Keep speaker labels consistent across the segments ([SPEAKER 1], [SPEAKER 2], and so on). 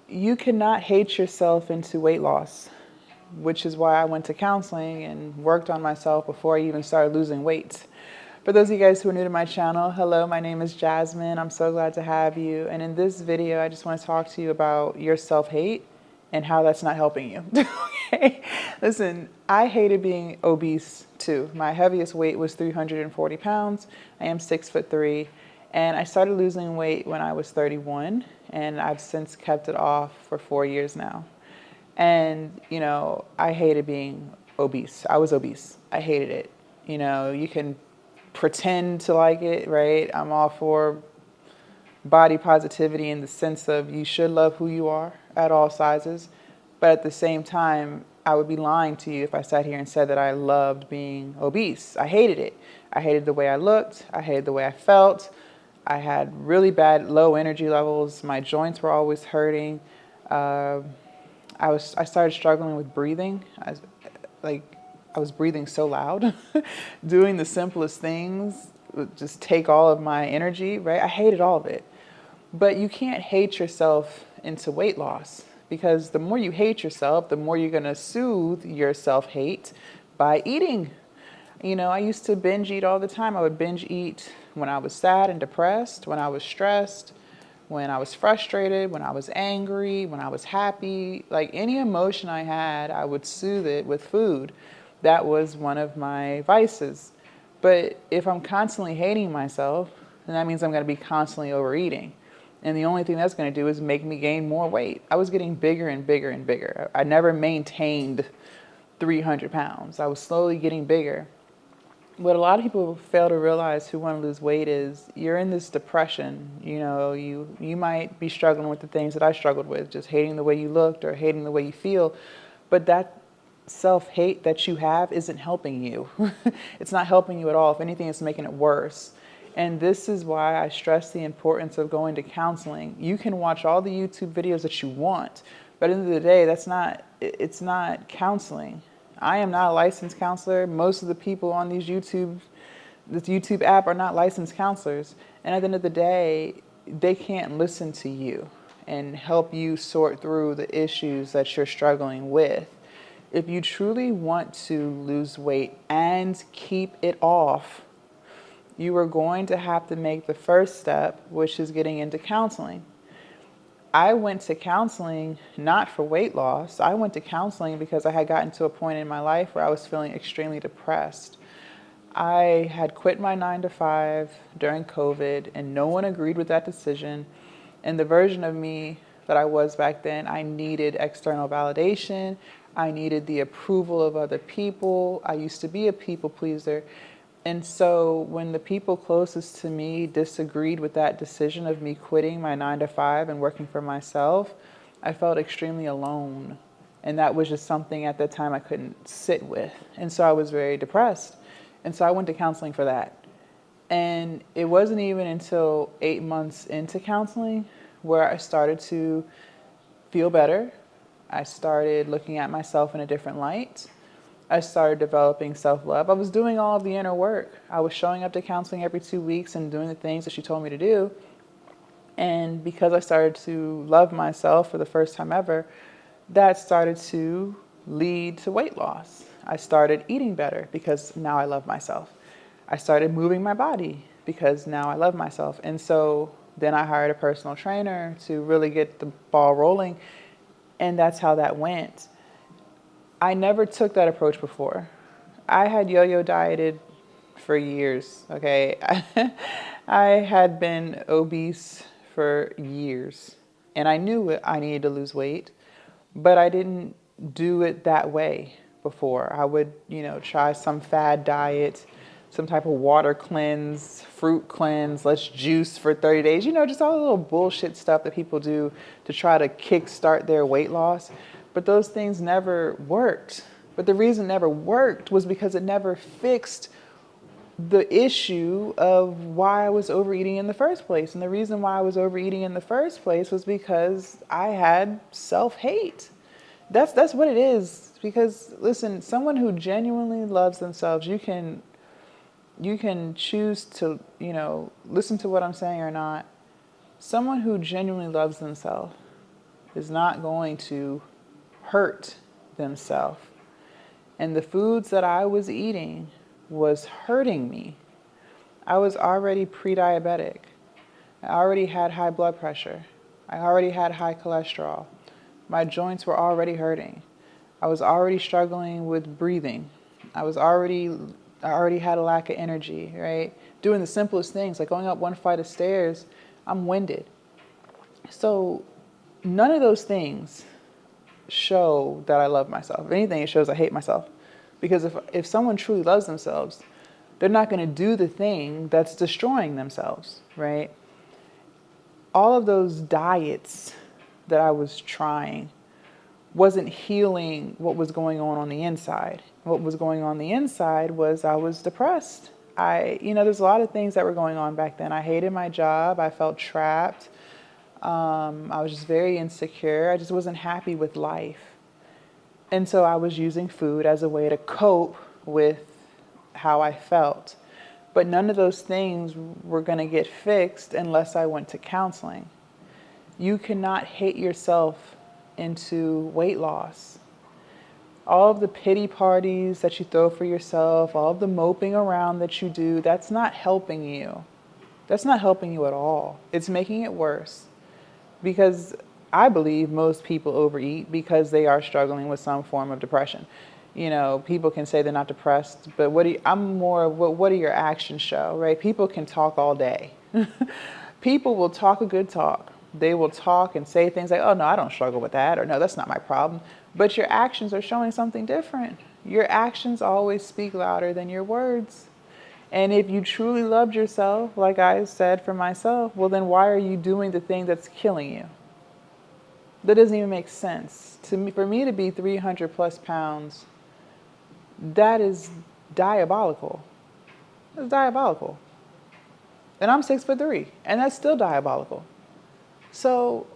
[SPEAKER 1] You cannot hate yourself into weight loss, which is why I went to counseling and worked on myself before I even started losing weight. For those of you guys who are new to my channel, hello, my name is Jasmine. I'm so glad to have you. And in this video, I just want to talk to you about your self-hate and how that's not helping you. Okay? Listen, I hated being obese too. My heaviest weight was 340 pounds. I am 6'3", and I started losing weight when I was 31, and I've since kept it off for 4 years now. And, I hated being obese. I was obese. I hated it. You can pretend to like it, right? I'm all for body positivity in the sense of you should love who you are at all sizes. But at the same time, I would be lying to you if I sat here and said that I loved being obese. I hated it. I hated the way I looked. I hated the way I felt. I had really bad low energy levels. My joints were always hurting. Uh, I started struggling with breathing. I was breathing so loud. Doing the simplest things would just take all of my energy, right? I hated all of it. But you can't hate yourself into weight loss, because the more you hate yourself, the more you're going to soothe your self-hate by eating. I used to binge eat all the time. I would binge eat when I was sad and depressed, when I was stressed, when I was frustrated, when I was angry, when I was happy. Like any emotion I had, I would soothe it with food. That was one of my vices. But if I'm constantly hating myself, then that means I'm going to be constantly overeating. And the only thing that's going to do is make me gain more weight. I was getting bigger and bigger and bigger. I never maintained 300 pounds. I was slowly getting bigger. What a lot of people fail to realize who want to lose weight is you're in this depression. You might be struggling with the things that I struggled with, just hating the way you looked or hating the way you feel. But that self-hate that you have isn't helping you. It's not helping you at all. If anything, it's making it worse. And this is why I stress the importance of going to counseling. You can watch all the YouTube videos that you want, but at the end of the day, it's not counseling. I am not a licensed counselor. Most of the people on this YouTube app are not licensed counselors. And at the end of the day, they can't listen to you and help you sort through the issues that you're struggling with. If you truly want to lose weight and keep it off, you are going to have to make the first step, which is getting into counseling. I went to counseling not for weight loss. I went to counseling because I had gotten to a point in my life where I was feeling extremely depressed. I had quit my 9 to 5 during COVID, and no one agreed with that decision. And the version of me that I was back then, I needed external validation. I needed the approval of other people. I used to be a people pleaser. And so when the people closest to me disagreed with that decision of me quitting my 9 to 5 and working for myself, I felt extremely alone. And that was just something at that time I couldn't sit with. And so I was very depressed. And so I went to counseling for that. And it wasn't even until 8 months into counseling where I started to feel better. I started looking at myself in a different light. I started developing self-love. I was doing all of the inner work. I was showing up to counseling every 2 weeks and doing the things that she told me to do. And because I started to love myself for the first time ever, that started to lead to weight loss. I started eating better because now I love myself. I started moving my body because now I love myself. And so then I hired a personal trainer to really get the ball rolling. And that's how that went. I never took that approach before. I had yo-yo dieted for years, okay? I had been obese for years, and I knew I needed to lose weight, but I didn't do it that way before. I would, try some fad diet, some type of water cleanse, fruit cleanse, let's juice for 30 days, just all the little bullshit stuff that people do to try to kickstart their weight loss. But those things never worked. But the reason it never worked was because it never fixed the issue of why I was overeating in the first place. And the reason why I was overeating in the first place was because I had self-hate. That's what it is. Because listen, someone who genuinely loves themselves, you can choose to, listen to what I'm saying or not. Someone who genuinely loves themselves, is not going to hurt themselves. And the foods that I was eating was hurting me. I was already pre-diabetic. I already had high blood pressure. I already had high cholesterol. My joints were already hurting. I was already struggling with breathing. I already had a lack of energy, right? Doing the simplest things, like going up one flight of stairs, I'm winded. So none of those things show that I love myself. If anything, it shows I hate myself. Because if someone truly loves themselves, they're not going to do the thing that's destroying themselves, right? All of those diets that I was trying wasn't healing what was going on the inside. What was going on the inside was I was depressed. There's a lot of things that were going on back then. I hated my job. I felt trapped. I was just very insecure. I just wasn't happy with life. And so I was using food as a way to cope with how I felt. But none of those things were going to get fixed unless I went to counseling. You cannot hate yourself into weight loss. All of the pity parties that you throw for yourself, all of the moping around that you do, that's not helping you. That's not helping you at all. It's making it worse. Because I believe most people overeat because they are struggling with some form of depression. People can say they're not depressed, but what do your actions show, right? People can talk all day. People will talk a good talk. They will talk and say things like, oh, no, I don't struggle with that, or no, that's not my problem. But your actions are showing something different. Your actions always speak louder than your words. And if you truly loved yourself, like I said for myself, well, then why are you doing the thing that's killing you? That doesn't even make sense. For me to be 300 plus pounds, that is diabolical. It's diabolical. And I'm 6'3", and that's still diabolical. So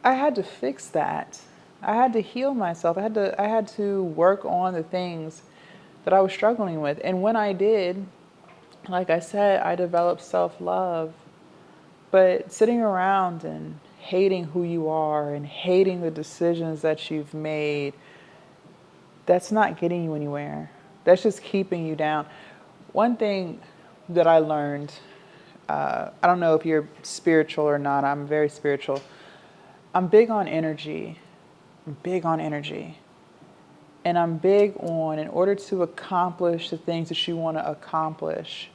[SPEAKER 1] I had to fix that. I had to heal myself. I had to work on the things that I was struggling with. And when I did, like I said, I developed self-love. But sitting around and hating who you are and hating the decisions that you've made, that's not getting you anywhere. That's just keeping you down. One thing that I learned, I don't know if you're spiritual or not. I'm very spiritual. I'm big on energy. I'm big on energy. And I'm big on, in order to accomplish the things that you want to accomplish,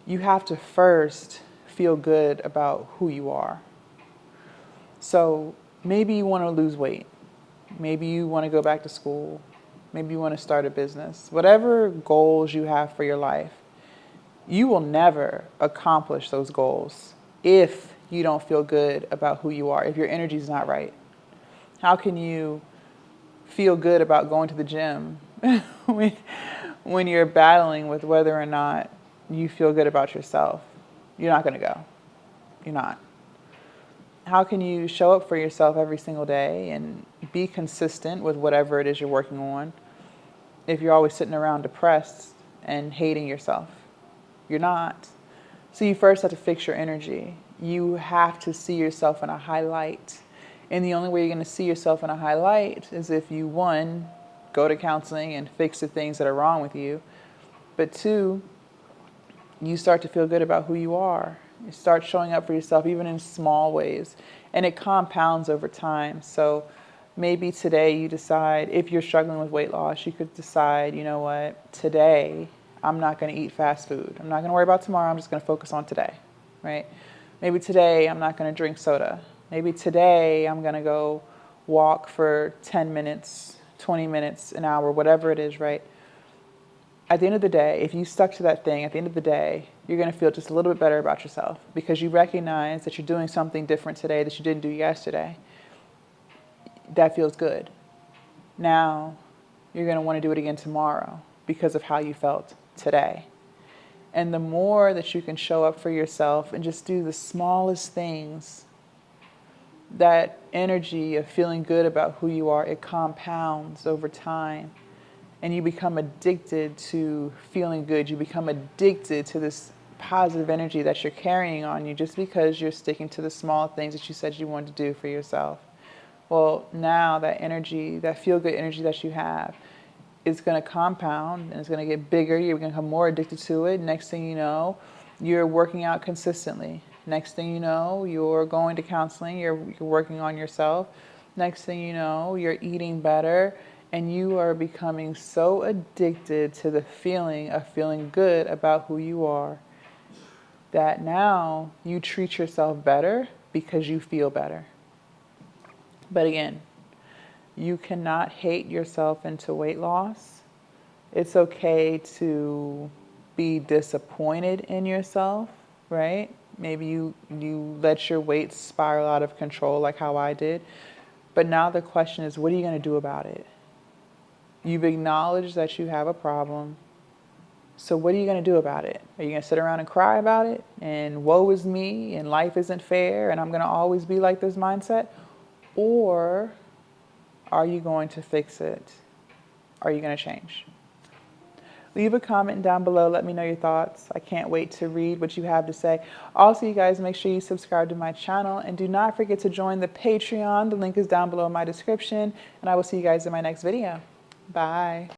[SPEAKER 1] you have to first feel good about who you are. So maybe you want to lose weight. Maybe you want to go back to school. Maybe you want to start a business. Whatever goals you have for your life, you will never accomplish those goals if you don't feel good about who you are, if your energy is not right. How can you feel good about going to the gym when you're battling with whether or not you feel good about yourself? You're not going to go. You're not. How can you show up for yourself every single day and be consistent with whatever it is you're working on if you're always sitting around depressed and hating yourself? You're not. So you first have to fix your energy. You have to see yourself in a high light. And the only way you're going to see yourself in a high light is if you, one, go to counseling and fix the things that are wrong with you. But two, you start to feel good about who you are. You start showing up for yourself even in small ways. And it compounds over time. So maybe today you decide, if you're struggling with weight loss, you could decide, you know what, today I'm not going to eat fast food. I'm not going to worry about tomorrow. I'm just going to focus on today, right? Maybe today I'm not going to drink soda. Maybe today I'm going to go walk for 10 minutes, 20 minutes, an hour, whatever it is, right? At the end of the day, if you stuck to that thing, at the end of the day, you're going to feel just a little bit better about yourself because you recognize that you're doing something different today that you didn't do yesterday. That feels good. Now, you're going to want to do it again tomorrow because of how you felt today. And the more that you can show up for yourself and just do the smallest things, that energy of feeling good about who you are, it compounds over time. And you become addicted to feeling good. You become addicted to this positive energy that you're carrying on you just because you're sticking to the small things that you said you wanted to do for yourself. Well, now that energy, that feel-good energy that you have, is going to compound and it's going to get bigger. You're going to become more addicted to it. Next thing you know, you're working out consistently. Next thing you know, you're going to counseling. You're working on yourself. Next thing you know, you're eating better. And you are becoming so addicted to the feeling of feeling good about who you are that now you treat yourself better because you feel better. But again, you cannot hate yourself into weight loss. It's okay to be disappointed in yourself, right? Maybe you let your weight spiral out of control like how I did. But now the question is, what are you going to do about it? You've acknowledged that you have a problem. So what are you going to do about it? Are you going to sit around and cry about it? And woe is me and life isn't fair and I'm going to always be like this mindset? Or are you going to fix it? Are you going to change? Leave a comment down below. Let me know your thoughts. I can't wait to read what you have to say. Also, you guys, make sure you subscribe to my channel and do not forget to join the Patreon. The link is down below in my description, and I will see you guys in my next video. Bye.